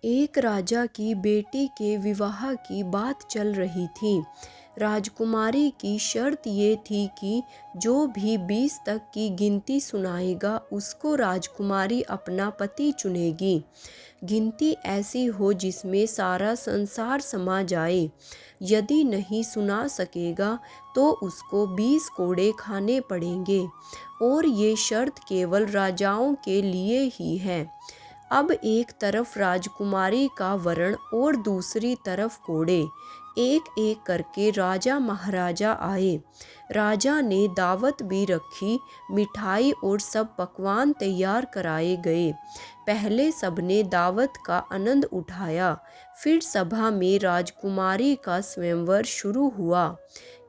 एक राजा की बेटी के विवाह की बात चल रही थी। राजकुमारी की शर्त ये थी कि जो भी 20 तक की गिनती सुनाएगा उसको राजकुमारी अपना पति चुनेगी। गिनती ऐसी हो जिसमें सारा संसार समा जाए। यदि नहीं सुना सकेगा तो उसको 20 कोड़े खाने पड़ेंगे और ये शर्त केवल राजाओं के लिए ही है। अब एक तरफ राजकुमारी का वरण और दूसरी तरफ कोड़े। एक एक करके राजा महाराजा आए। राजा ने दावत भी रखी, मिठाई और सब पकवान तैयार कराए गए। पहले सबने दावत का आनंद उठाया। फिर सभा में राजकुमारी का स्वयंवर शुरू हुआ।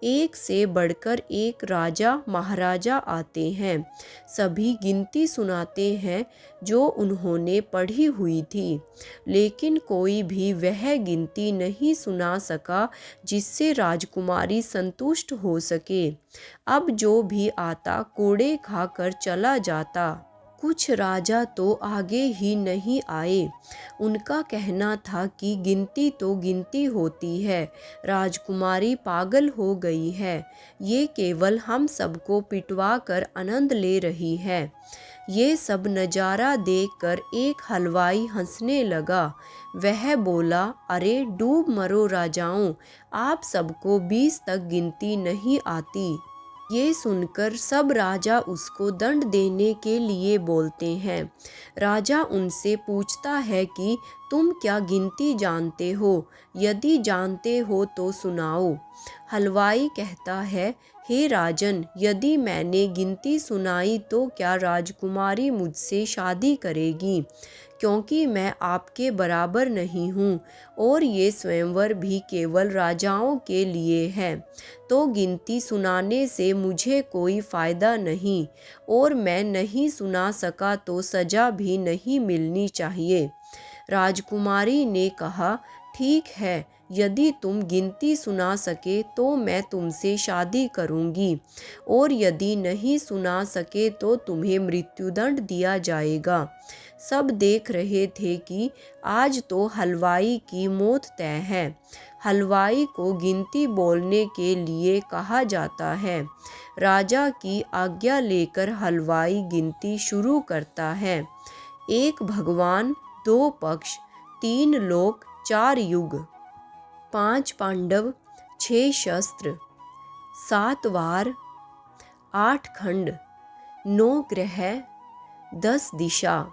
एक से बढ़कर एक राजा महाराजा आते हैं। सभी गिनती सुनाते हैं जो उन्होंने पढ़ी हुई थी, लेकिन कोई भी वह गिनती नहीं सुना सका जिससे राजकुमारी संतुष्ट हो सके। अब जो भी आता कोड़े खाकर चला जाता। कुछ राजा तो आगे ही नहीं आए। उनका कहना था कि गिनती तो गिनती होती है, राजकुमारी पागल हो गई है, ये केवल हम सबको पिटवा कर आनंद ले रही है। ये सब नज़ारा देखकर एक हलवाई हंसने लगा। वह बोला, अरे डूब मरो राजाओं, आप सबको 20 तक गिनती नहीं आती। ये सुनकर सब राजा उसको दंड देने के लिए बोलते हैं। राजा उनसे पूछता है कि तुम क्या गिनती जानते हो? यदि जानते हो तो सुनाओ। हलवाई कहता है, हे राजन, यदि मैंने गिनती सुनाई तो क्या राजकुमारी मुझसे शादी करेगी? क्योंकि मैं आपके बराबर नहीं हूँ और ये स्वयंवर भी केवल राजाओं के लिए है, तो गिनती सुनाने से मुझे कोई फ़ायदा नहीं और मैं नहीं सुना सका तो सज़ा भी नहीं मिलनी चाहिए। राजकुमारी ने कहा, ठीक है, यदि तुम गिनती सुना सके तो मैं तुमसे शादी करूंगी और यदि नहीं सुना सके तो तुम्हें मृत्युदंड दिया जाएगा। सब देख रहे थे कि आज तो हलवाई की मौत तय है। हलवाई को गिनती बोलने के लिए कहा जाता है। राजा की आज्ञा लेकर हलवाई गिनती शुरू करता है। एक भगवान, 2 पक्ष, 3 लोक, 4 युग, 5 पांडव, 6 शस्त्र, 7 वार, 8 खंड, 9 ग्रह, 10 दिशा,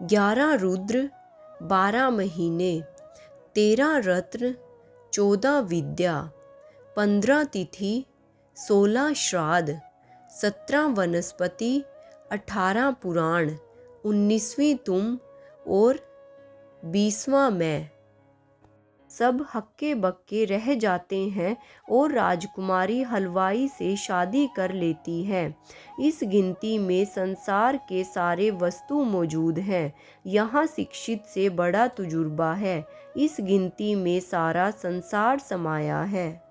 11 रुद्र, 12 महीने, 13 रत्न, 14 विद्या, 15 तिथि, 16 श्राद्ध, 17 वनस्पति, 18 पुराण, 19वीं तुम और 20वां मैं। सब हक्के बक्के रह जाते हैं और राजकुमारी हलवाई से शादी कर लेती है। इस गिनती में संसार के सारे वस्तु मौजूद हैं। यहाँ शिक्षित से बड़ा तजुर्बा है। इस गिनती में सारा संसार समाया है।